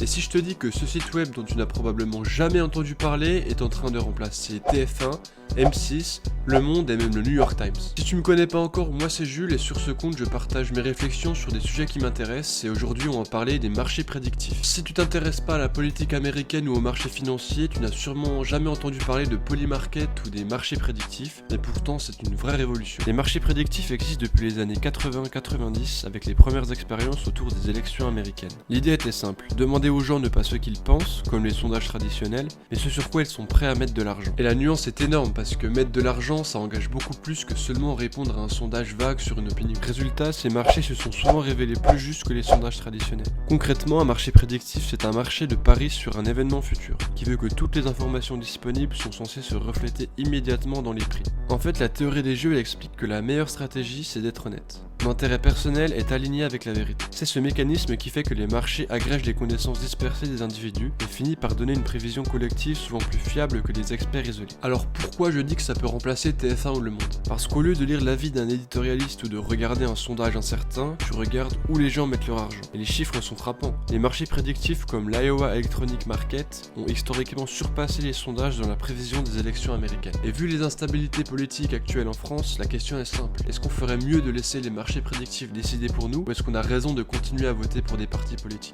Et si je te dis que ce site web dont tu n'as probablement jamais entendu parler est en train de remplacer TF1, M6, Le Monde et même le New York Times. Si tu me connais pas encore, moi c'est Jules et sur ce compte je partage mes réflexions sur des sujets qui m'intéressent et aujourd'hui on va parler des marchés prédictifs. Si tu t'intéresses pas à la politique américaine ou aux marchés financiers, tu n'as sûrement jamais entendu parler de polymarket ou des marchés prédictifs, mais pourtant c'est une vraie révolution. Les marchés prédictifs existent depuis les années 80-90 avec les premières expériences autour des élections américaines. L'idée était simple, demander aux gens ne pas ce qu'ils pensent, comme les sondages traditionnels, mais ce sur quoi ils sont prêts à mettre de l'argent. Et la nuance est énorme parce que mettre de l'argent ça engage beaucoup plus que seulement répondre à un sondage vague sur une opinion. Résultat, ces marchés se sont souvent révélés plus justes que les sondages traditionnels. Concrètement, un marché prédictif c'est un marché de paris sur un événement futur, qui veut que toutes les informations disponibles sont censées se refléter immédiatement dans les prix. En fait, la théorie des jeux elle explique que la meilleure stratégie c'est d'être honnête. L'intérêt personnel est aligné avec la vérité. C'est ce mécanisme qui fait que les marchés agrègent les connaissances dispersées des individus et finit par donner une prévision collective souvent plus fiable que les experts isolés. Alors pourquoi je dis que ça peut remplacer TF1 ou Le Monde? Parce qu'au lieu de lire l'avis d'un éditorialiste ou de regarder un sondage incertain, tu regardes où les gens mettent leur argent. Et les chiffres sont frappants. Les marchés prédictifs comme l'Iowa Electronic Market ont historiquement surpassé les sondages dans la prévision des élections américaines. Et vu les instabilités politiques actuelles en France, la question est simple. Est-ce qu'on ferait mieux de laisser les marchés prédictifs décider pour nous ou est-ce qu'on a raison de continuer à voter pour des partis politiques?